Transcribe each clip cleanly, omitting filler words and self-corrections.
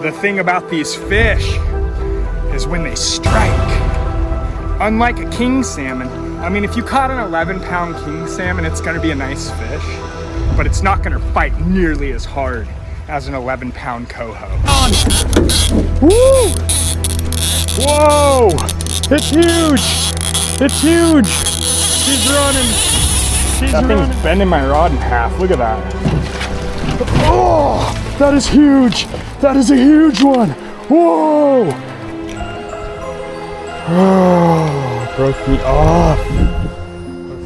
The thing about these fish is when they strike, unlike a king salmon, I mean, if you caught an 11-pound king salmon, it's gonna be a nice fish, but it's not gonna fight nearly as hard as an 11-pound coho. Woo! Whoa! It's huge! It's huge! She's running! That thing's bending my rod in half. Look at that. Oh! That is huge! That is a huge one! Whoa! Oh, it broke me off.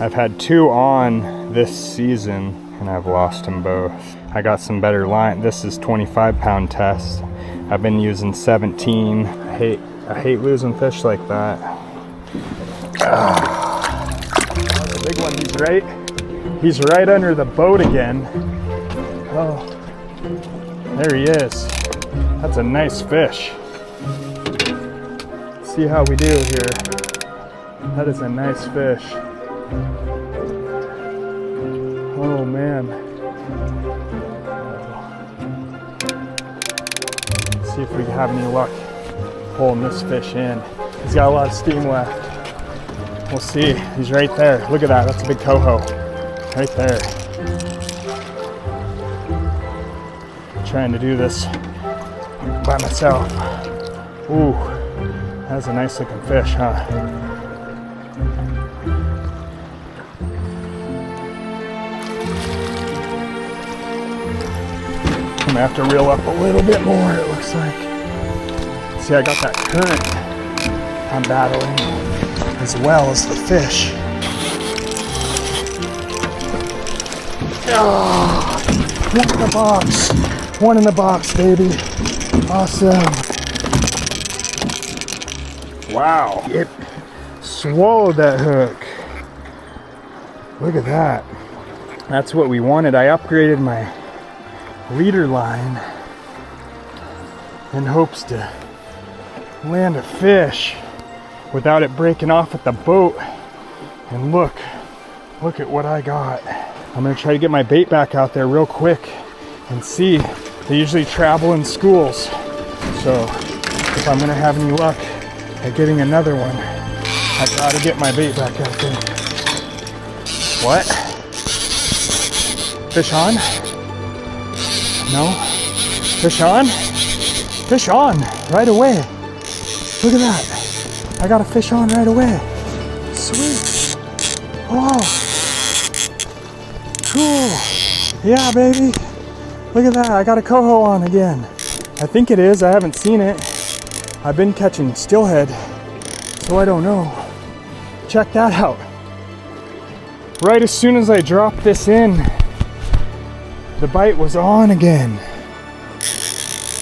I've had 2 on this season and I've lost them both. I got some better line. This is 25-pound test. I've been using 17. I hate losing fish like that. The big one, he's right under the boat again. Oh, there he is. That's a nice fish. See how we do here. That is a nice fish. Oh man. Let's see if we have any luck pulling this fish in. He's got a lot of steam left. We'll see. He's right there. Look at that. That's a big coho. Right there. I'm trying to do this by myself. Ooh, that's a nice looking fish, huh? I'm gonna have to reel up a little bit more, it looks like. See, I got that current I'm battling as well as the fish. Oh, one in the box. One in the box, baby. Awesome. Wow, it swallowed that hook. Look at that. That's what we wanted. I upgraded my leader line in hopes to land a fish without it breaking off at the boat. And look at what I got. I'm gonna try to get my bait back out there real quick and see. They usually travel in schools, so if I'm gonna have any luck at getting another one, I gotta get my bait back out there. What? Fish on? No? Fish on? Fish on right away. Look at that. I got a fish on right away. Sweet. Oh. Cool. Yeah, baby. Look at that. I got a coho on again. I think it is. I haven't seen it. I've been catching steelhead, so I don't know. Check that out. Right as soon as I dropped this in, the bite was on again.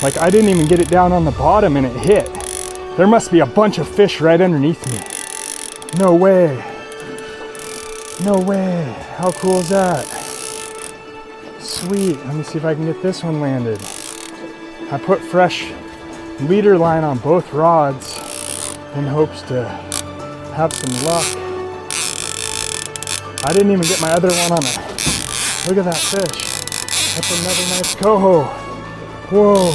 Like I didn't even get it down on the bottom and it hit. There must be a bunch of fish right underneath me. No way. No way. How cool is that? Sweet. Let me see if I can get this one landed. I put fresh leader line on both rods in hopes to have some luck. I didn't even get my other one on it. Look at that fish. That's another nice coho. Whoa.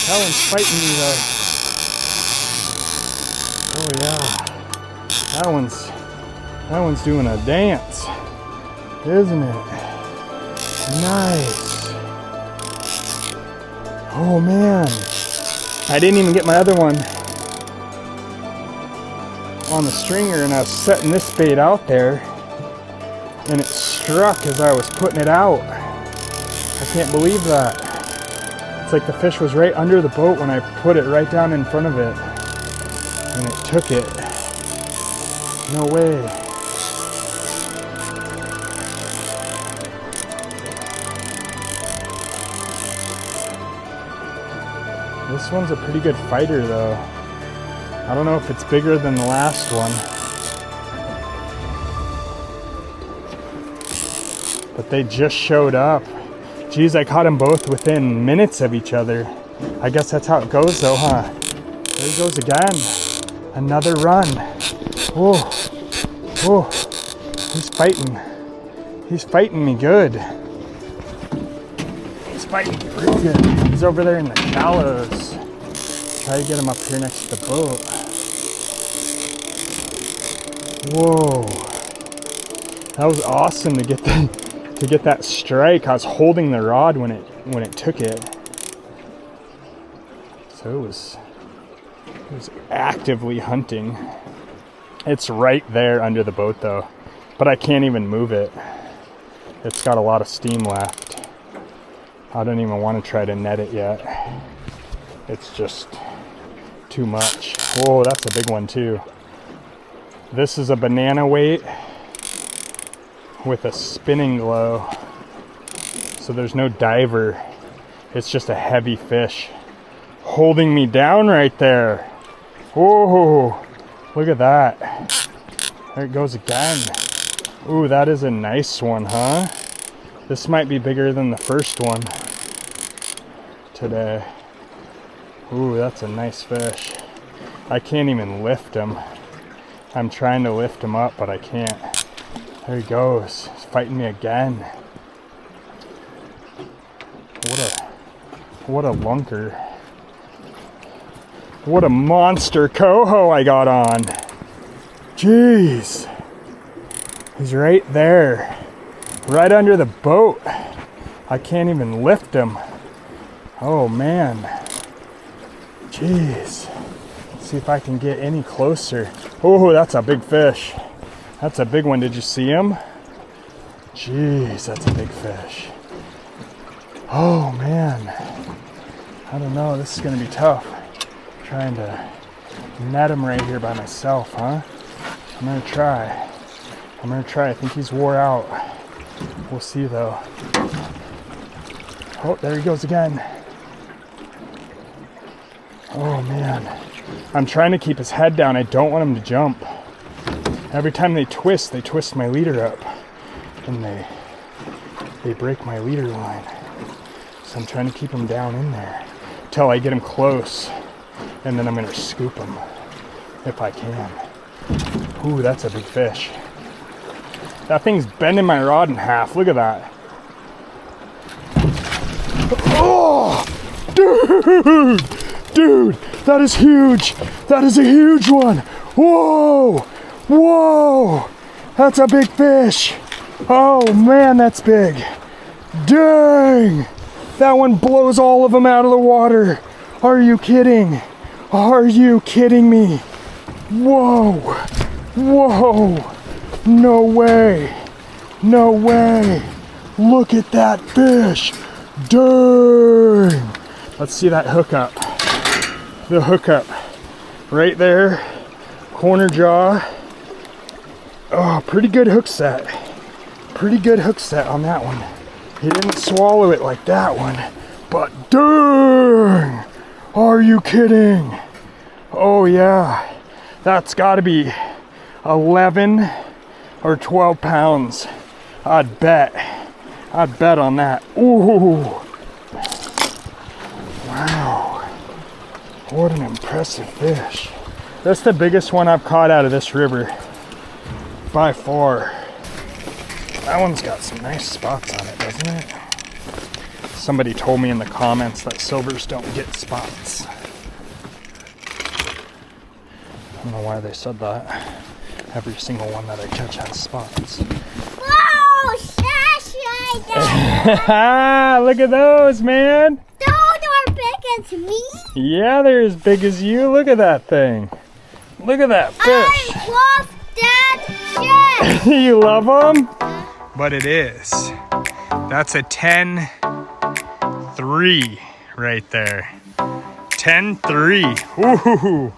That one's fighting me though. Oh yeah. That one's doing a dance, isn't it? Nice. Oh man. I didn't even get my other one on the stringer and I was setting this bait out there and it struck as I was putting it out. I can't believe that. It's like the fish was right under the boat when I put it right down in front of it and it took it. No way. This one's a pretty good fighter though. I don't know if it's bigger than the last one. But they just showed up. Geez, I caught them both within minutes of each other. I guess that's how it goes though, huh? There he goes again. Another run. Whoa. Whoa. He's fighting. He's fighting me good. He's fighting pretty good. He's over there in the shallows. Try to get him up here next to the boat. Whoa. That was awesome to get that strike. I was holding the rod when it took it. So it was actively hunting. It's right there under the boat though, but I can't even move it. It's got a lot of steam left. I don't even want to try to net it yet. It's just too much. Whoa, that's a big one too. This is a banana weight with a Spin-N-Glo. So there's no diver. It's just a heavy fish holding me down right there. Whoa, look at that. There it goes again. Ooh, that is a nice one, huh? This might be bigger than the first one today. Ooh, that's a nice fish. I can't even lift him. I'm trying to lift him up, but I can't. There he goes. He's fighting me again. What a lunker. What a monster coho I got on. Jeez. He's right there. Right under the boat. I can't even lift him. Oh man. Jeez. Let's see if I can get any closer. Oh, that's a big fish. That's a big one. Did you see him? Jeez, that's a big fish. Oh man. I don't know. This is going to be tough. Trying to net him right here by myself, huh? I'm gonna try. I think he's wore out. We'll see though. Oh, there he goes again. Oh man. I'm trying to keep his head down. I don't want him to jump. Every time they twist my leader up. And they break my leader line. So I'm trying to keep him down in there till I get him close. And then I'm gonna scoop him if I can. Ooh, that's a big fish. That thing's bending my rod in half. Look at that. Oh, dude, that is huge. That is a huge one. Whoa, that's a big fish. Oh man, that's big. Dang, that one blows all of them out of the water. Are you kidding? Are you kidding me? Whoa, no way, look at that fish. Dang. Let's see that hookup. The hookup right there, corner jaw. Oh, pretty good hook set on that one. He didn't swallow it like that one, but dang, are you kidding? Oh yeah, that's gotta be 11 or 12 pounds. I'd bet on that. Ooh, wow, what an impressive fish. That's the biggest one I've caught out of this river by far. That one's got some nice spots on it, doesn't it? Somebody told me in the comments that silvers don't get spots. I don't know why they said that. Every single one that I catch has spots. Whoa, Sasha! Look at those, man! Those are big as me? Yeah, they're as big as you. Look at that thing. Look at that fish. I love that fish! You love them? But it is. That's a 10-3 right there. 10-3. Ooh.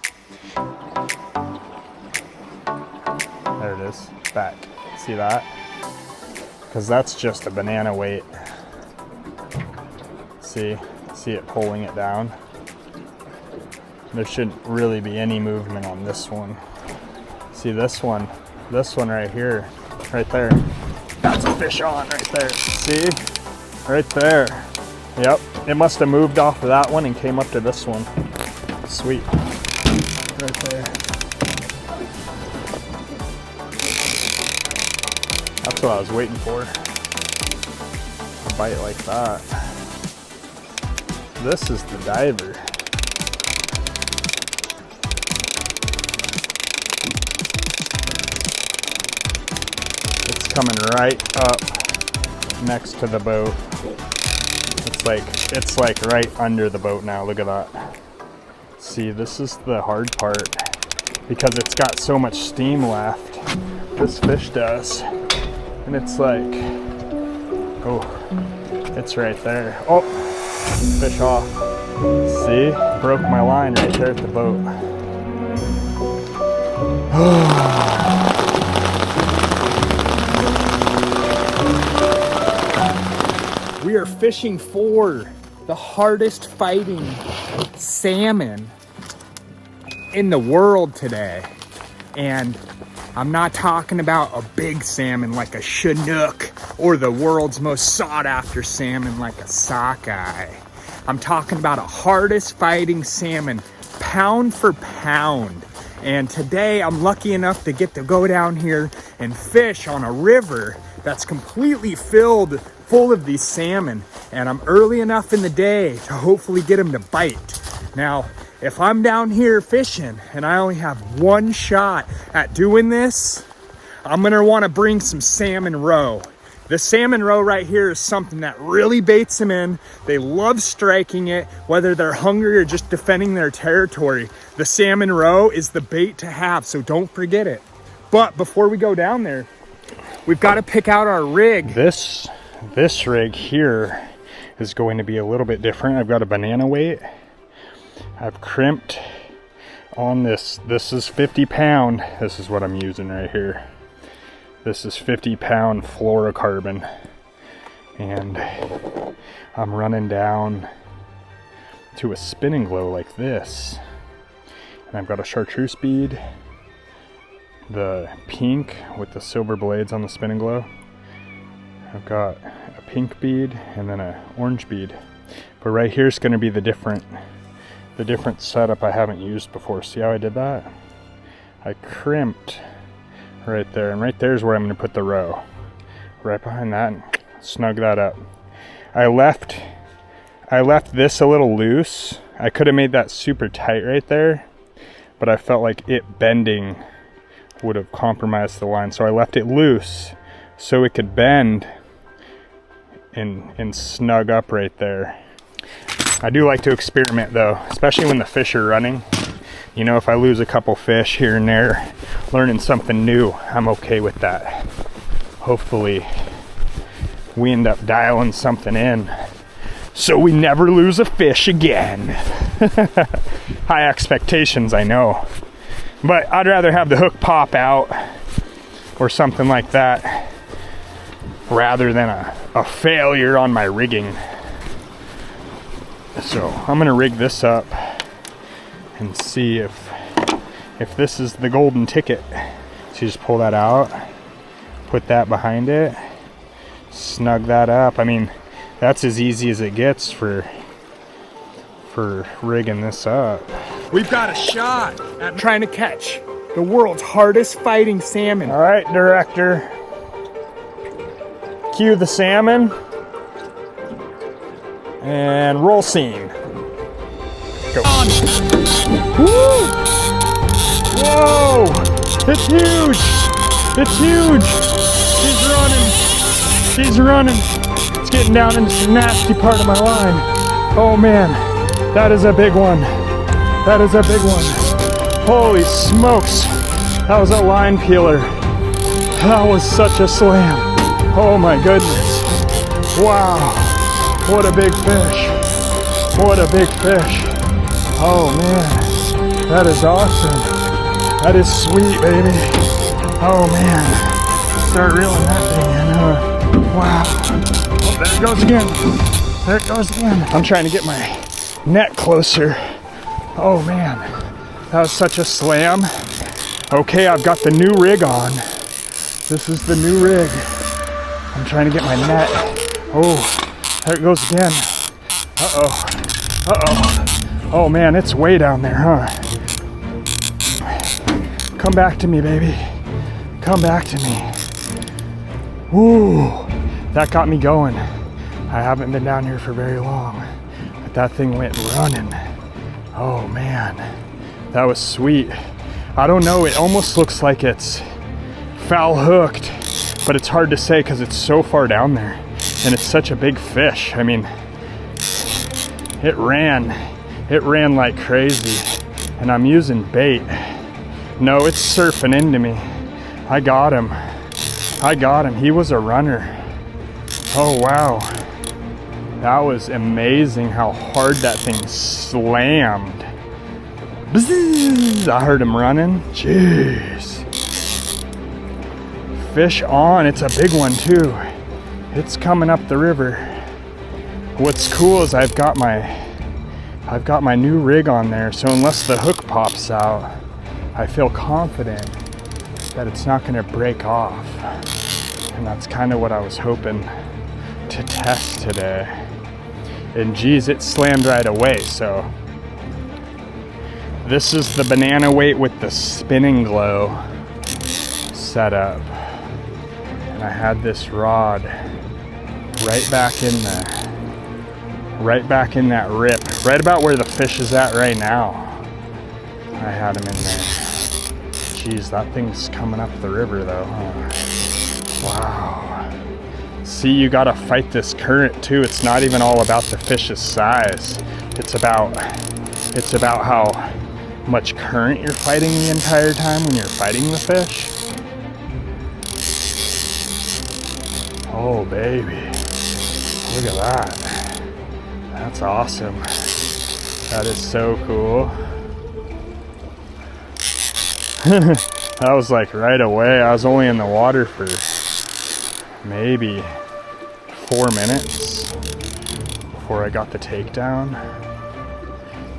There it is, back. See that? Because that's just a banana weight. See it pulling it down? There shouldn't really be any movement on this one. See this one right here, right there. That's a fish on right there. See? Right there. Yep, it must have moved off of that one and came up to this one. Sweet. Right there. That's what I was waiting for. A bite like that. this is the diver. It's coming right up next to the boat. It's like right under the boat now. Look at that. See, this is the hard part because it's got so much steam left. This fish does. And it's like, oh, it's right there. Oh, fish off. See, broke my line right there at the boat. We are fishing for the hardest fighting salmon in the world today. And I'm not talking about a big salmon like a Chinook or the world's most sought after salmon like a sockeye. I'm talking about a hardest fighting salmon, pound for pound. And today I'm lucky enough to get to go down here and fish on a river that's completely full of these salmon. And I'm early enough in the day to hopefully get them to bite. Now, if I'm down here fishing and I only have one shot at doing this, I'm gonna wanna bring some salmon roe. The salmon roe right here is something that really baits them in. They love striking it, whether they're hungry or just defending their territory. The salmon roe is the bait to have, so don't forget it. But before we go down there, we've gotta pick out our rig. This rig here is going to be a little bit different. I've got a banana weight. I've crimped on this. This is 50 pound. This is what I'm using right here. This is 50 pound fluorocarbon. And I'm running down to a Spin-N-Glo like this. And I've got a chartreuse bead, the pink with the silver blades on the Spin-N-Glo. I've got a pink bead and then an orange bead. But right here is going to be the different setup I haven't used before. See how I did that? I crimped right there, and right there is where I'm going to put the roe. Right behind that, and snug that up. I left this a little loose. I could have made that super tight right there, but I felt like it bending would have compromised the line, so I left it loose so it could bend and snug up right there. I do like to experiment though, especially when the fish are running. You know, if I lose a couple fish here and there, learning something new, I'm okay with that. Hopefully we end up dialing something in so we never lose a fish again. High expectations, I know. But I'd rather have the hook pop out or something like that rather than a failure on my rigging. So I'm gonna rig this up and see if this is the golden ticket. So you just pull that out, put that behind it, snug that up. I mean, that's as easy as it gets for rigging this up. We've got a shot at trying to catch the world's hardest fighting salmon. All right, director. Cue the salmon. And roll scene. Go. On. Woo! Whoa! It's huge! It's huge! She's running! She's running! It's getting down into the nasty part of my line. Oh man, that is a big one. That is a big one. Holy smokes! That was a line peeler. That was such a slam. Oh my goodness. Wow. What a big fish. What a big fish. Oh man, that is awesome. That is sweet, baby. Oh man. Start reeling that thing in. Wow. Oh, there it goes again. There it goes again. I'm trying to get my net closer. Oh man, that was such a slam. Okay, I've got the new rig on. This is the new rig. I'm trying to get my net. Oh. There it goes again. Uh-oh. Uh-oh. Oh man, it's way down there, huh? Come back to me, baby. Come back to me. Woo! That got me going. I haven't been down here for very long. But that thing went running. Oh man, that was sweet. I don't know, it almost looks like it's foul hooked, but it's hard to say because it's so far down there and it's such a big fish. I mean, it ran like crazy, and I'm using bait. No, it's surfing into me. I got him. He was a runner. Oh wow, that was amazing how hard that thing slammed. Bzzz, I heard him running. Jeez. Fish on. It's a big one too. It's coming up the river. What's cool is I've got my new rig on there, so unless the hook pops out, I feel confident that it's not going to break off. And that's kind of what I was hoping to test today. And geez, it slammed right away. So this is the banana weight with the Spin-N-Glo setup. And I had this rod right back in that rip, right about where the fish is at right now. I had him in there. Jeez, that thing's coming up the river though, huh? Wow. See, you gotta fight this current too. It's not even all about the fish's size. It's about how much current you're fighting the entire time when you're fighting the fish. Oh baby, look at that. That's awesome. That is so cool. That was like right away. I was only in the water for maybe 4 minutes before I got the takedown.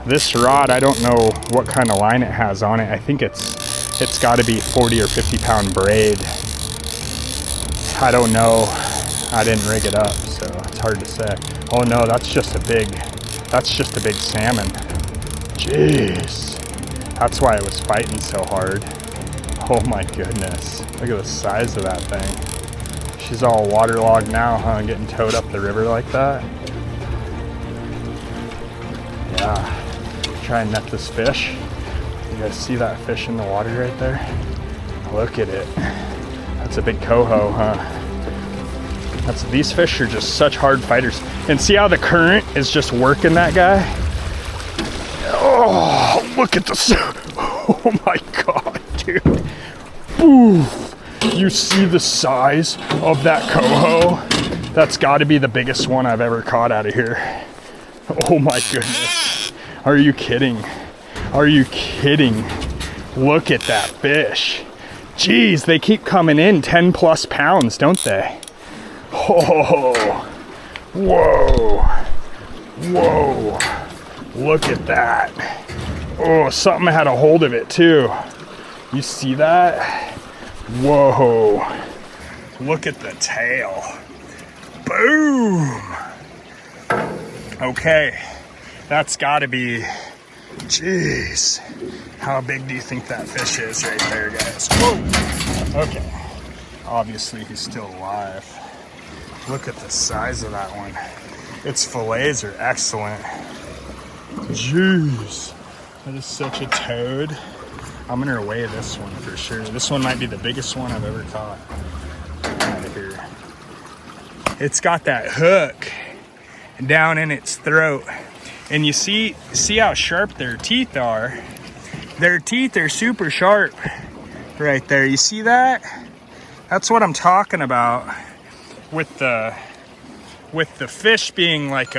This rod, I don't know what kind of line it has on it. I think it's got to be 40 or 50 pound braid. I don't know. I didn't rig it up, so it's hard to say. Oh no, that's just a big salmon. Jeez. That's why it was fighting so hard. Oh my goodness. Look at the size of that thing. She's all waterlogged now, huh? Getting towed up the river like that. Yeah. Try and net this fish. You guys see that fish in the water right there? Look at it. That's a big coho, huh? These fish are just such hard fighters. And see how the current is just working that guy? Oh, look at this. Oh my God, dude. Ooh. You see the size of that coho? That's got to be the biggest one I've ever caught out of here. Oh my goodness. Are you kidding? Are you kidding? Look at that fish. Jeez, they keep coming in 10 plus pounds, don't they? Oh, whoa, whoa, look at that. Oh, something had a hold of it too. You see that? Whoa, look at the tail. Boom. Okay, that's gotta be, jeez. How big do you think that fish is right there, guys? Whoa. Okay, obviously he's still alive. Look at the size of that one. Its fillets are excellent. Jeez, that is such a toad. I'm gonna weigh this one for sure. This one might be the biggest one I've ever caught. Out of here. It's got that hook down in its throat. And you see how sharp their teeth are. Their teeth are super sharp right there. You see that? That's what I'm talking about. With the fish being like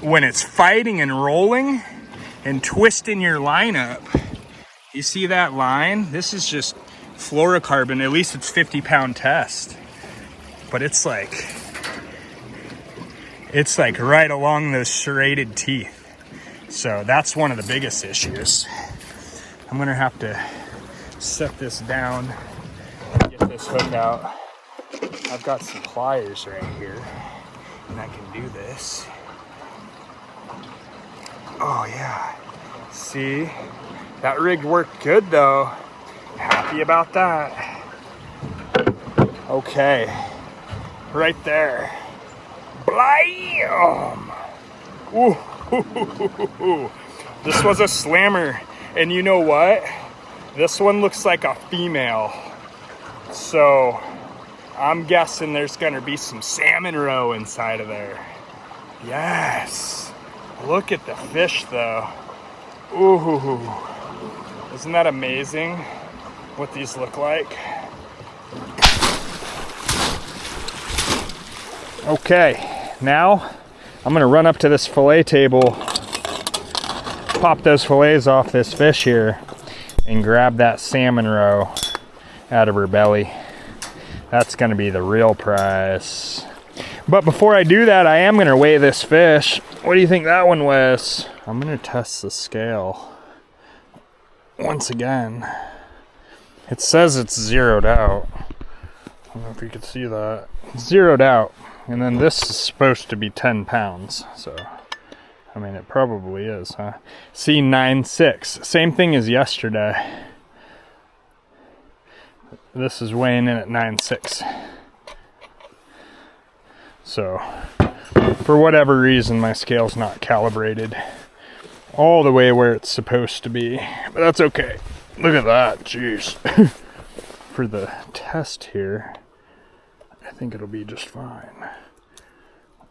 when it's fighting and rolling and twisting your line up, you see that line? This is just fluorocarbon. At least it's 50 pound test, but it's like right along those serrated teeth. So that's one of the biggest issues. I'm gonna have to set this down and get this hook out. I've got some pliers right here, and I can do this. Oh yeah, see? That rig worked good though. Happy about that. Okay, right there. Blam! Ooh, this was a slammer. And you know what? This one looks like a female. So I'm guessing there's gonna be some salmon roe inside of there. Yes. Look at the fish though. Ooh. Isn't that amazing what these look like? Okay, now I'm gonna run up to this fillet table, pop those fillets off this fish here, and grab that salmon roe out of her belly. That's gonna be the real prize. But before I do that, I am gonna weigh this fish. What do you think that one weighs? I'm gonna test the scale once again. It says it's zeroed out. I don't know if you can see that. Zeroed out. And then this is supposed to be 10 pounds. So, I mean, it probably is, huh? C96. Same thing as yesterday. This is weighing in at 9.6. So, for whatever reason, my scale's not calibrated all the way where it's supposed to be. But that's okay. Look at that, jeez. For the test here, I think it'll be just fine.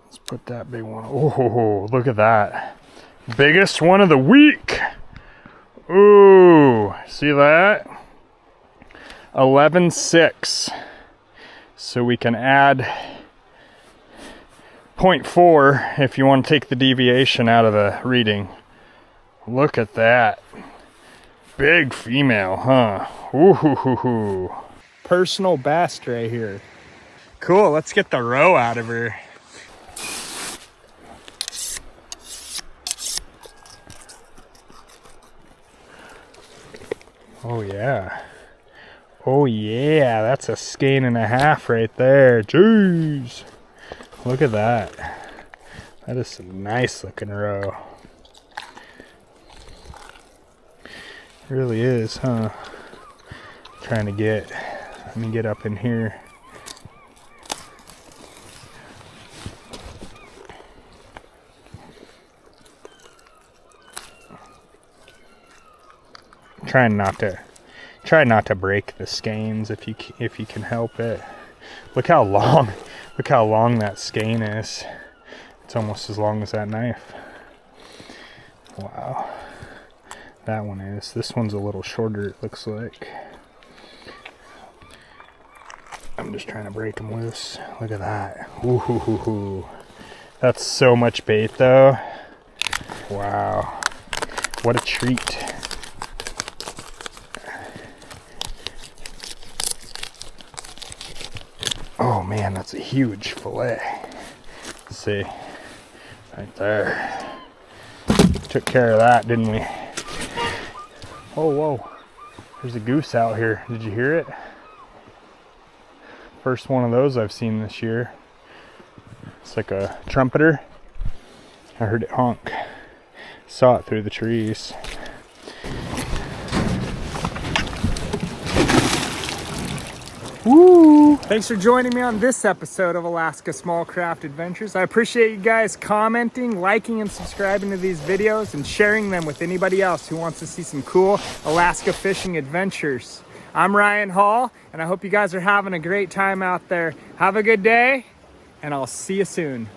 Let's put that big one. Oh, look at that. Biggest one of the week. Ooh, see that? 11.6. So we can add 0.4 if you want to take the deviation out of the reading. Look at that. Big female, huh? Ooh. Personal best right here. Cool, let's get the roe out of her. Oh yeah. Oh yeah, that's a skein and a half right there. Jeez. Look at that. That is some nice looking roe. It really is, huh? Trying to let me get up in here. Try not to break the skeins if you can help it. Look how long that skein is. It's almost as long as that knife. Wow. That one is. This one's a little shorter, it looks like. I'm just trying to break them loose. Look at that. Ooh. That's so much bait though. Wow. What a treat. Oh man, that's a huge fillet. Let's see. Right there. Took care of that, didn't we? Oh, whoa. There's a goose out here. Did you hear it? First one of those I've seen this year. It's like a trumpeter. I heard it honk. Saw it through the trees. Woo! Thanks for joining me on this episode of Alaska Small Craft Adventures. I appreciate you guys commenting, liking, and subscribing to these videos and sharing them with anybody else who wants to see some cool Alaska fishing adventures. I'm Ryan Hall, and I hope you guys are having a great time out there. Have a good day, and I'll see you soon.